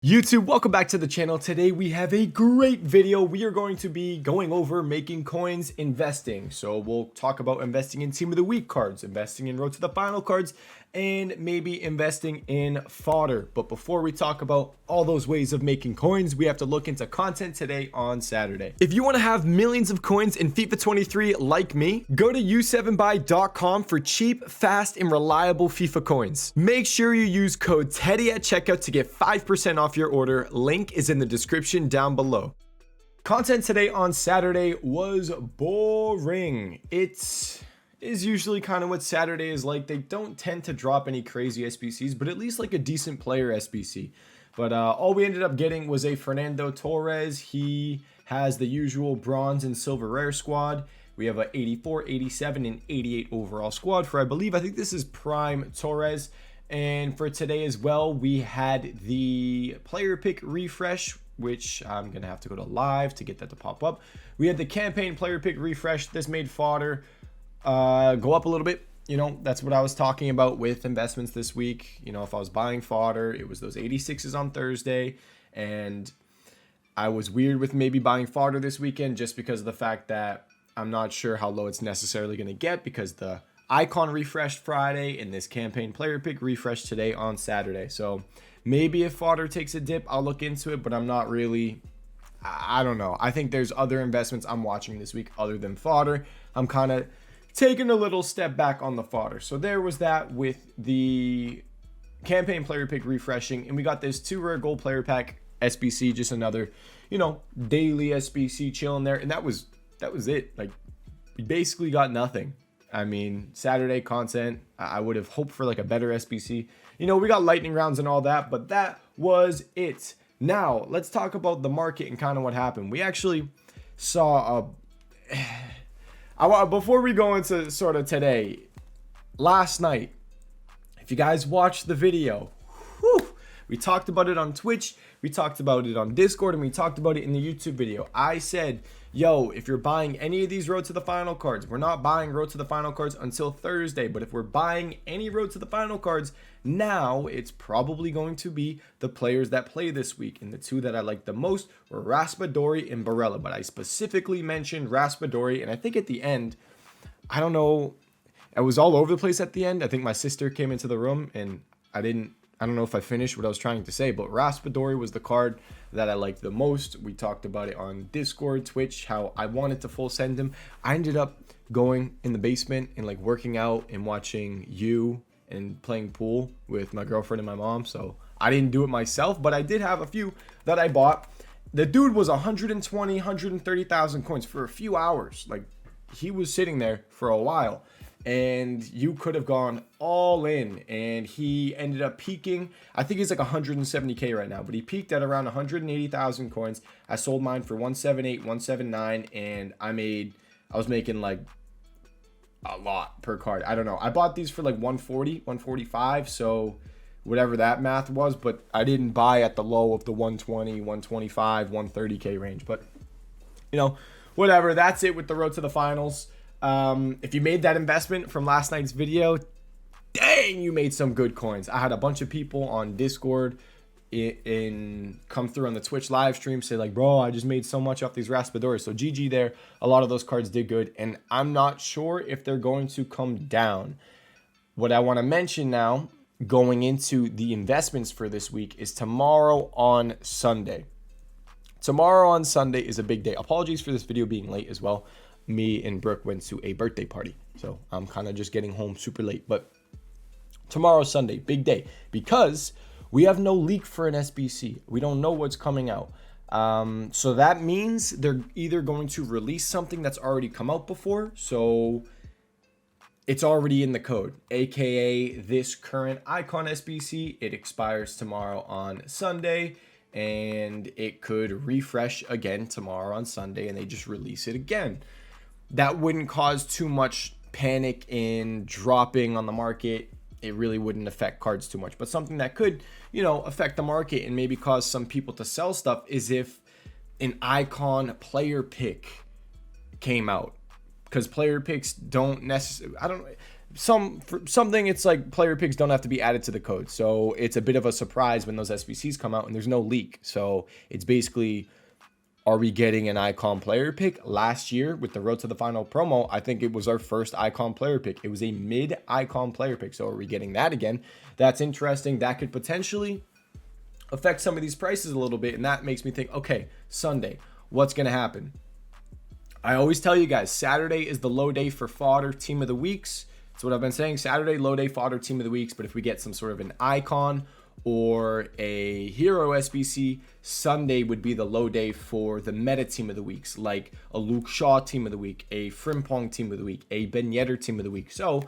YouTube, welcome back to the channel. Today we have a great video. We are going to be going over making coins, investing. So we'll talk about investing in team of the week cards, investing in road to the final cards, and maybe investing in fodder. But before we talk about all those ways of making coins, we have to look into content today on Saturday. If you want to have millions of coins in FIFA 23 like me, go to u7buy.com for cheap, fast, and reliable FIFA coins. Make sure you use code TEDDY at checkout to get 5% off your order. Link is in the description down below. Content today on Saturday was boring. It is usually kind of what Saturday is like. They don't tend to drop any crazy SBCs, but at least like a decent player SBC. But all we ended up getting was a Fernando Torres. He has the usual bronze and silver rare squad. We have a 84, 87, and 88 overall squad for, I think this is Prime Torres. And for today as well, we had the player pick refresh, which I'm going to have to go to live to get that to pop up. We had the campaign player pick refresh. This made fodder go up a little bit. You know, that's what I was talking about with investments this week. You know, if I was buying fodder, it was those 86s on Thursday. And I was weird with maybe buying fodder this weekend just because of the fact that I'm not sure how low it's necessarily going to get because the icon refreshed Friday and this campaign player pick refreshed today on Saturday. So maybe if fodder takes a dip, I'll look into it, but I'm not really, I don't know. I think there's other investments I'm watching this week other than fodder. I'm kind of taking a little step back on the fodder. So there was that with the campaign player pick refreshing, and we got this 2 rare gold player pack SBC, just another, you know, daily SBC chilling there. And that was it. Like, we basically got nothing. I mean, Saturday content, I would have hoped for like a better SBC. You know, we got lightning rounds and all that, but that was it. Now, let's talk about the market and kind of what happened. We actually saw before we go into sort of today, last night, if you guys watched the video, we talked about it on Twitch, we talked about it on Discord, and we talked about it in the YouTube video. I said, yo, if you're buying any of these road to the final cards, we're not buying road to the final cards until Thursday, but if we're buying any road to the final cards now, it's probably going to be the players that play this week. And the 2 that I like the most were Raspadori and Barella, but I specifically mentioned Raspadori, and I think at the end, I don't know, I was all over the place at the end. I think my sister came into the room and I don't know if I finished what I was trying to say, but Raspadori was the card that I liked the most. We talked about it on Discord, Twitch, how I wanted to full send him. I ended up going in the basement and like working out and watching you and playing pool with my girlfriend and my mom. So I didn't do it myself, but I did have a few that I bought. The dude was 120, 130,000 coins for a few hours. Like, he was sitting there for a while. And you could have gone all in, and he ended up peaking. I think he's like 170k right now, but he peaked at around 180,000 coins. I sold mine for 178, 179, and I was making like a lot per card. I don't know. I bought these for like 140, 145, so whatever that math was, but I didn't buy at the low of the 120, 125, 130k range. But you know, whatever. That's it with the road to the finals. If you made that investment from last night's video, dang, you made some good coins. I had a bunch of people on Discord come through on the Twitch live stream say like, bro, I just made so much off these Raspadores. So GG there. A lot of those cards did good, and I'm not sure if they're going to come down. What I want to mention now, going into the investments for this week, is tomorrow on Sunday. Tomorrow on Sunday is a big day. Apologies for this video being late as well. Me and Brooke went to a birthday party, so I'm kind of just getting home super late. But tomorrow, Sunday, big day, because we have no leak for an SBC. We don't know what's coming out. So that means they're either going to release something that's already come out before, so it's already in the code, aka this current icon SBC. It expires tomorrow on Sunday, and it could refresh again tomorrow on Sunday, and they just release it again. That wouldn't cause too much panic in dropping on the market. It really wouldn't affect cards too much. But something that could, you know, affect the market and maybe cause some people to sell stuff is if an icon player pick came out. Because player picks don't necessarily, for something, it's like player picks don't have to be added to the code. So it's a bit of a surprise when those SBCs come out and there's no leak. So it's basically, are we getting an icon player pick? Last year with the Road to the Final promo, I think it was our first icon player pick. It was a mid icon player pick. So are we getting that again? That's interesting. That could potentially affect some of these prices a little bit. And that makes me think, okay, Sunday, what's going to happen? I always tell you guys, Saturday is the low day for fodder team of the weeks. That's what I've been saying. Saturday, low day fodder team of the weeks. But if we get some sort of an icon or a hero SBC, Sunday would be the low day for the meta team of the weeks, like a Luke Shaw team of the week, a Frimpong team of the week, a Ben Yedder team of the week. So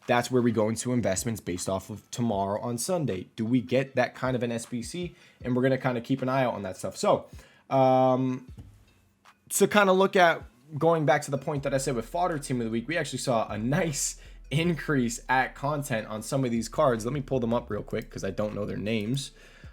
that's where we go into investments based off of tomorrow on Sunday. Do we get that kind of an SBC? And we're going to kind of keep an eye out on that stuff. So to kind of look at, going back to the point that I said with fodder team of the week, we actually saw a nice increase at content on some of these cards. Let me pull them up real quick because I don't know their names.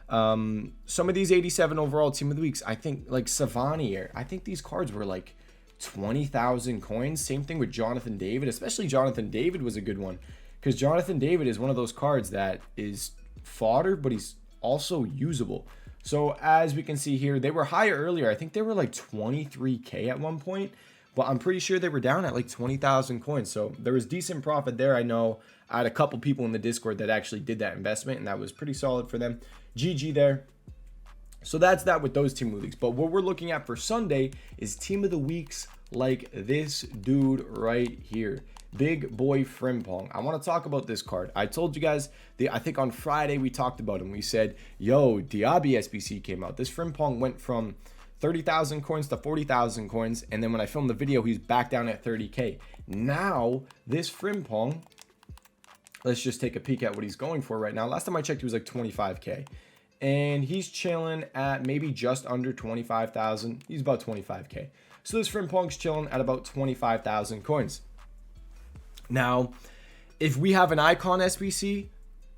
Some of these 87 overall team of the weeks, I think like Savani, I think these cards were like 20,000 coins. Same thing with Jonathan David, especially Jonathan David was a good one because Jonathan David is one of those cards that is fodder, but he's also usable. So as we can see here, they were higher earlier. I think they were like 23K at one point, but I'm pretty sure they were down at like 20,000 coins. So there was decent profit there. I know I had a couple people in the Discord that actually did that investment, and that was pretty solid for them. GG there. So that's that with those team of the weeks. But what we're looking at for Sunday is team of the weeks like this dude right here. Big boy Frimpong. I want to talk about this card. I told you guys, I think on Friday we talked about him. We said, yo, Diaby SBC came out. This Frimpong went from 30,000 coins to 40,000 coins. And then when I filmed the video, he's back down at 30K. Now, this Frimpong, let's just take a peek at what he's going for right now. Last time I checked, he was like 25K. And he's chilling at maybe just under 25,000. He's about 25K. So this Frimpong's chilling at about 25,000 coins. Now, if we have an icon SBC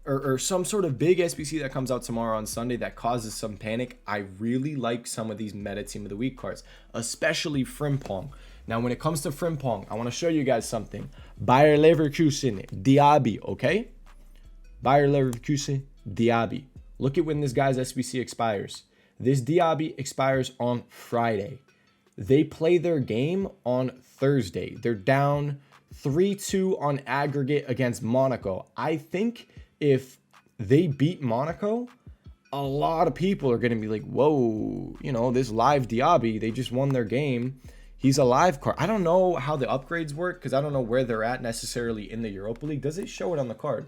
or some sort of big SBC that comes out tomorrow on Sunday that causes some panic, I really like some of these meta team of the week cards, especially Frimpong. Now, when it comes to Frimpong, I want to show you guys something. Bayer Leverkusen, Diaby, okay? Bayer Leverkusen, Diaby. Look at when this guy's SBC expires. This Diaby expires on Friday. They play their game on Thursday. They're down 3-2 on aggregate against Monaco. I think if they beat Monaco, a lot of people are going to be like, whoa, you know, this live Diaby, they just won their game. He's a live card. I don't know how the upgrades work because I don't know where they're at necessarily in the Europa League. Does it show it on the card?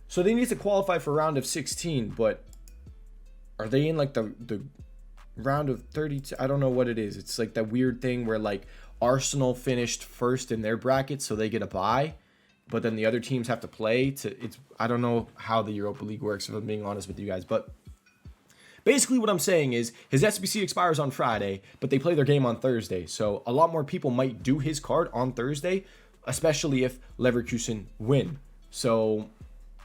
So they need to qualify for round of 16, but are they in like the round of 32? I don't know what it is. It's like that weird thing where like Arsenal finished first in their bracket, so they get a bye, but then the other teams have to play to. I don't know how the Europa League works, if I'm being honest with you guys, but basically what I'm saying is his SBC expires on Friday, but they play their game on Thursday, so a lot more people might do his card on Thursday, especially if Leverkusen win. So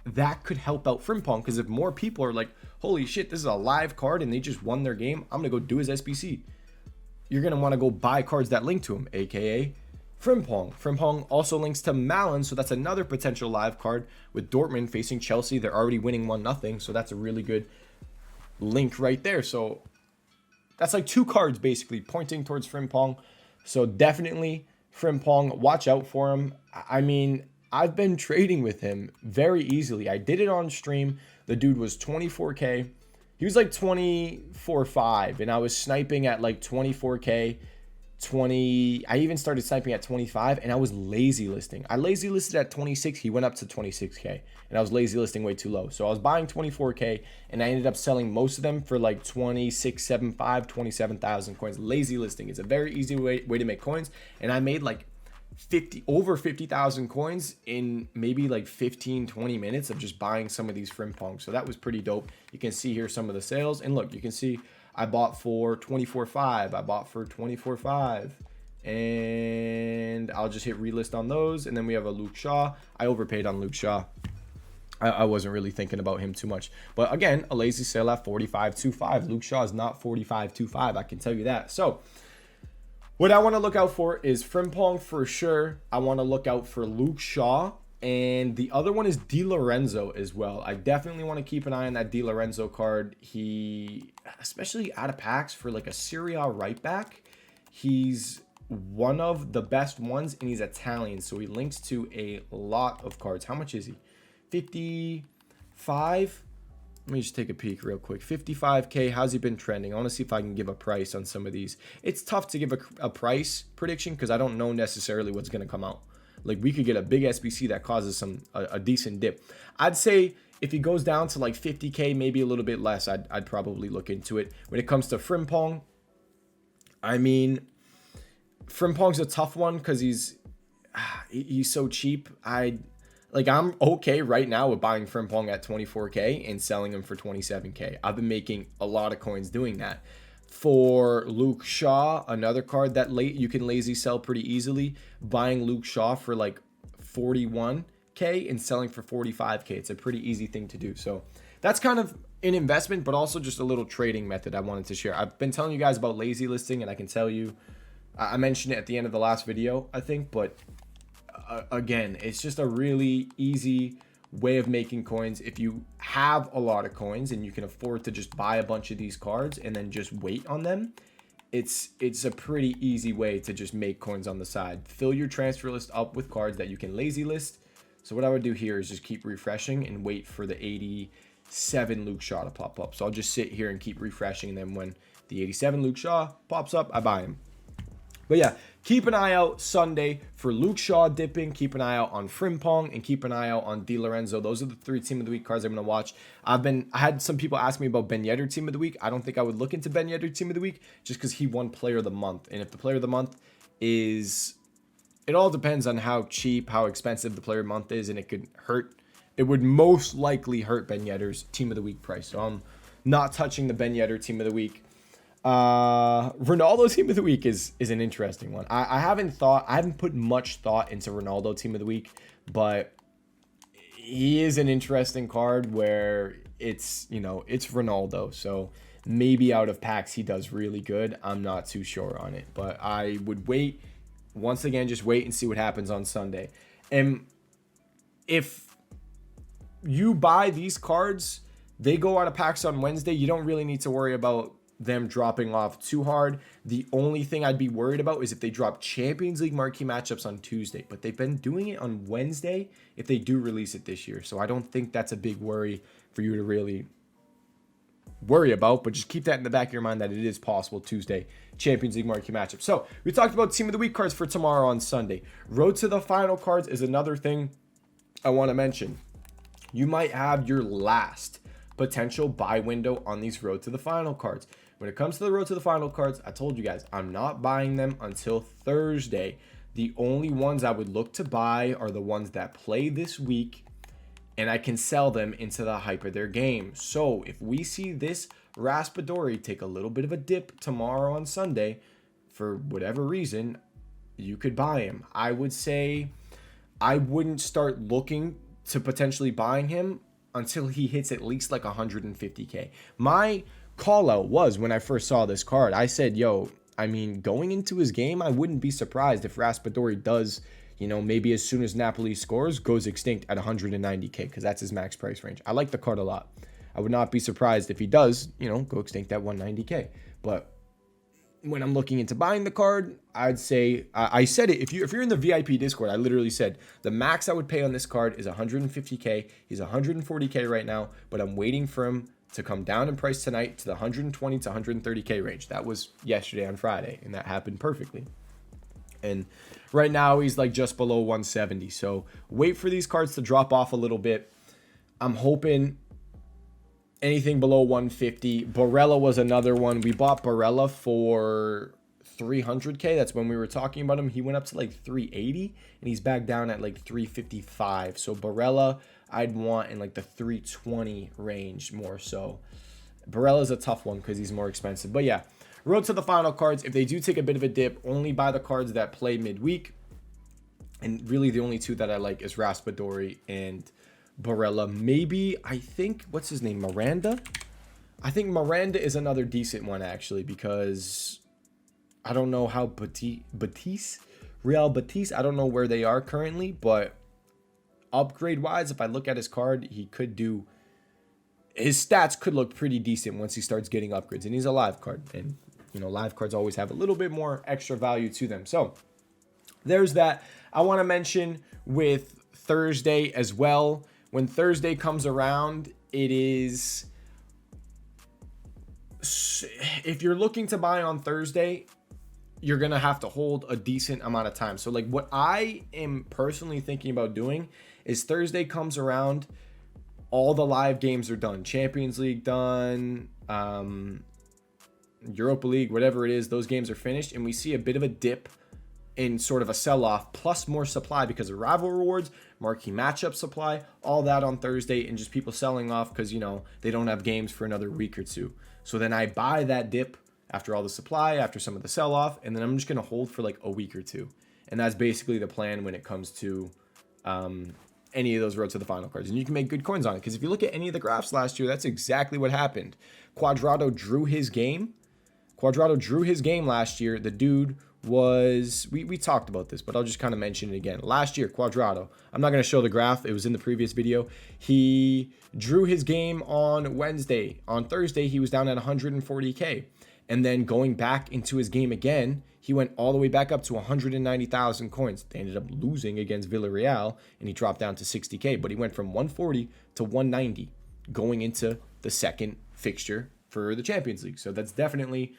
that could help out Frimpong, because if more people are like, holy shit, this is a live card and they just won their game, I'm gonna go do his SBC. You're going to want to go buy cards that link to him, aka Frimpong. Frimpong also links to Malin, so that's another potential live card with Dortmund facing Chelsea. They're already winning 1-0, so that's a really good link right there. So that's like two cards basically pointing towards Frimpong. So definitely Frimpong, watch out for him. I mean, I've been trading with him very easily. I did it on stream. The dude was 24K. He was like 24.5, and I was sniping at like 24K, 20. I even started sniping at 25, and I was lazy listing. I lazy listed at 26. He went up to 26K, and I was lazy listing way too low. So I was buying 24K, and I ended up selling most of them for like 26.75, 27,000 coins. Lazy listing. It's a very easy way to make coins, and I made like over 50,000 coins in maybe like 15-20 minutes of just buying some of these Frimpong. So that was pretty dope. You can see here some of the sales, and look, you can see I bought for 24.5, I bought for 24.5, and I'll just hit relist on those. And then we have a Luke Shaw. I overpaid on Luke Shaw. I wasn't really thinking about him too much, but again, a lazy sale at 45.25. Luke Shaw is not 45.25, I can tell you that. So What I want to look out for is Frimpong for sure. I want to look out for Luke Shaw. And the other one is Di Lorenzo as well. I definitely want to keep an eye on that Di Lorenzo card. He, especially out of packs for like a Serie A right back, he's one of the best ones, and he's Italian. So he links to a lot of cards. How much is he? 55? Let me just take a peek real quick. 55K. How's he been trending? I want to see if I can give a price on some of these. It's tough to give a price prediction because I don't know necessarily what's going to come out. Like, we could get a big SBC that causes a decent dip. I'd say if he goes down to like 50K, maybe a little bit less, I'd probably look into it. When it comes to Frimpong, I mean, Frimpong's a tough one because he's so cheap. I'm okay right now with buying Frimpong at 24K and selling him for 27K. I've been making a lot of coins doing that. For Luke Shaw, another card that you can lazy sell pretty easily, buying Luke Shaw for like 41K and selling for 45K. It's a pretty easy thing to do. So that's kind of an investment, but also just a little trading method I wanted to share. I've been telling you guys about lazy listing, and I can tell you, I mentioned it at the end of the last video, I think, but again, it's just a really easy way of making coins. If you have a lot of coins and you can afford to just buy a bunch of these cards and then just wait on them, it's a pretty easy way to just make coins on the side. Fill your transfer list up with cards that you can lazy list. So what I would do here is just keep refreshing and wait for the 87 Luke Shaw to pop up. So I'll just sit here and keep refreshing, and then when the 87 Luke Shaw pops up, I buy him. But yeah, keep an eye out Sunday for Luke Shaw dipping. Keep an eye out on Frimpong, and keep an eye out on Di Lorenzo. Those are the 3 Team of the Week cards I'm going to watch. I had some people ask me about Ben Yedder Team of the Week. I don't think I would look into Ben Yedder Team of the Week just because he won Player of the Month. And if the Player of the Month is... It all depends on how cheap, how expensive the Player of the Month is, and it could hurt. It would most likely hurt Ben Yedder's Team of the Week price. So I'm not touching the Ben Yedder Team of the Week. Ronaldo Team of the Week is an interesting one. I haven't put much thought into Ronaldo Team of the Week, but he is an interesting card where it's Ronaldo. So maybe out of packs he does really good. I'm not too sure on it, but I would wait. Once again, just wait and see what happens on Sunday. And if you buy these cards, they go out of packs on Wednesday. You don't really need to worry about them dropping off too hard. The only thing I'd be worried about is if they drop Champions League marquee matchups on Tuesday, but they've been doing it on Wednesday if they do release it this year. So I don't think that's a big worry for you to really worry about, but just keep that in the back of your mind that it is possible Tuesday Champions League marquee matchup. So we talked about Team of the Week cards for tomorrow on Sunday. Road to the Final cards is another thing I want to mention. You might have your last potential buy window on these Road to the Final cards. When it comes to the Road to the Final cards, I told you guys, I'm not buying them until Thursday. The only ones I would look to buy are the ones that play this week, and I can sell them into the hype of their game. So if we see this Raspadori take a little bit of a dip tomorrow on Sunday, for whatever reason, you could buy him. I would say I wouldn't start looking to potentially buying him until he hits at least like 150K. My call out was when I first saw this card, I said, yo, I mean, going into his game, I wouldn't be surprised if Raspadori does, maybe as soon as Napoli scores, goes extinct at 190K, because that's his max price range. I like the card a lot. I would not be surprised if he does, go extinct at 190K. But when I'm looking into buying the card, I'd say, I said it, if you're in the VIP Discord, I literally said the max I would pay on this card is 150K. He's 140K right now, but I'm waiting for him to come down in price tonight to the 120 to 130K range. That was yesterday on Friday, and that happened perfectly. And right now he's like just below 170. So wait for these cards to drop off a little bit. I'm hoping anything below 150. Barella was another one. We bought Barella for 300K. That's when we were talking about him. He went up to like 380, and he's back down at like 355. So Barella, I'd want in like the 320 range more so. Barella's a tough one because he's more expensive. But yeah, Road to the Final cards, if they do take a bit of a dip, only buy the cards that play midweek. And really the only two that I like is Raspadori and Barella. Maybe, I think, what's his name? Miranda? I think Miranda is another decent one, actually, because I don't know how Real Betis, I don't know where they are currently, but upgrade wise, if I look at his card, his stats could look pretty decent once he starts getting upgrades, and he's a live card, and you know, live cards always have a little bit more extra value to them. So there's that. I want to mention with Thursday as well. When Thursday comes around, it is, if you're looking to buy on Thursday, you're going to have to hold a decent amount of time. So like what I am personally thinking about doing is Thursday comes around, all the live games are done. Champions League done, Europa League, whatever it is, those games are finished, and we see a bit of a dip in sort of a sell-off plus more supply because of rival rewards, marquee matchup supply, all that on Thursday, and just people selling off because, you know, they don't have games for another week or two. So then I buy that dip after all the supply, after some of the sell-off, and then I'm just going to hold for like a week or two. And that's basically the plan when it comes to any of those Road to the Final cards. And you can make good coins on it, because if you look at any of the graphs last year, that's exactly what happened. Quadrado drew his game last year. The dude was, we talked about this, but I'll just kind of mention it again. Last year, Quadrado, I'm not going to show the graph, it was in the previous video. He drew his game on Wednesday. On Thursday, he was down at 140K. And then going back into his game again, he went all the way back up to 190,000 coins. They ended up losing against Villarreal, and he dropped down to 60K. But he went from 140 to 190 going into the second fixture for the Champions League. So that's definitely,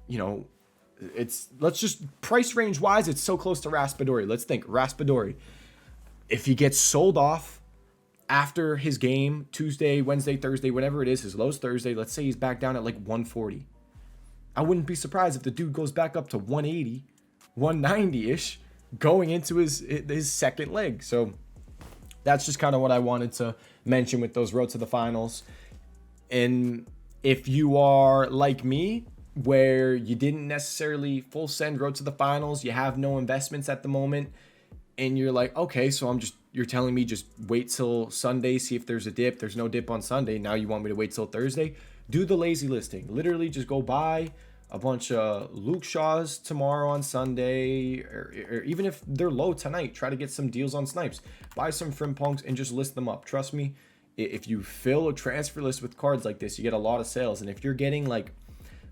you know, let's just, price range wise, it's so close to Raspadori. Let's think, Raspadori, if he gets sold off after his game, Tuesday, Wednesday, Thursday, whatever it is, his low's Thursday, let's say he's back down at like 140. I wouldn't be surprised if the dude goes back up to 180, 190-ish going into his second leg. So that's just kind of what I wanted to mention with those Road to the Finals. And if you are like me, where you didn't necessarily full send Road to the Finals, you have no investments at the moment, and you're like, okay, so you're telling me just wait till Sunday, see if there's a dip. There's no dip on Sunday. Now you want me to wait till Thursday? Do the lazy listing. Literally just go buy a bunch of Luke Shaws tomorrow on Sunday, or even if they're low tonight, try to get some deals on snipes. Buy some Frimpongs and just list them up. Trust me, if you fill a transfer list with cards like this, you get a lot of sales. And if you're getting like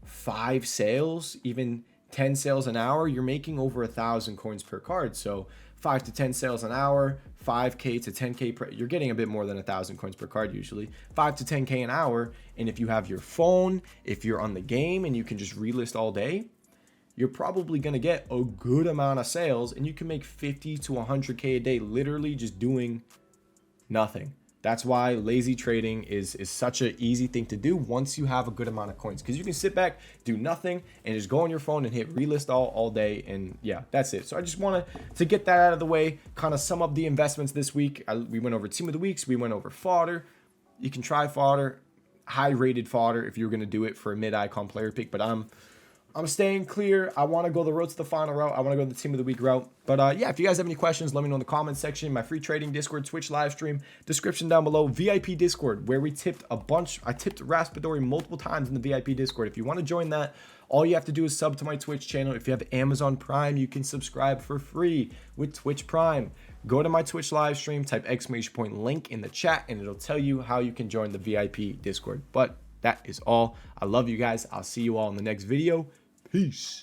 5 sales, even 10 sales an hour, you're making over 1,000 coins per card. So 5 to 10 sales an hour, 5K to 10K, you're getting a bit more than 1,000 coins per card usually. 5 to 10K an hour, and if you have your phone, if you're on the game and you can just relist all day, you're probably going to get a good amount of sales, and you can make 50 to 100K a day literally just doing nothing. That's why lazy trading is such an easy thing to do once you have a good amount of coins, because you can sit back, do nothing, and just go on your phone and hit relist all day. And yeah, that's it. So I just wanted to get that out of the way, kind of sum up the investments this week. We went over team of the weeks. We went over fodder. You can try fodder, high rated fodder if you're going to do it for a mid-icon player pick, but I'm staying clear. I want to go the Road to the Final route. I want to go the Team of the Week route. But yeah, if you guys have any questions, let me know in the comments section. My free trading Discord, Twitch live stream, description down below. VIP Discord, where we tipped a bunch. I tipped Raspadori multiple times in the VIP Discord. If you want to join that, all you have to do is sub to my Twitch channel. If you have Amazon Prime, you can subscribe for free with Twitch Prime. Go to my Twitch live stream, type !point link in the chat, and it'll tell you how you can join the VIP Discord. But that is all. I love you guys. I'll see you all in the next video. Peace.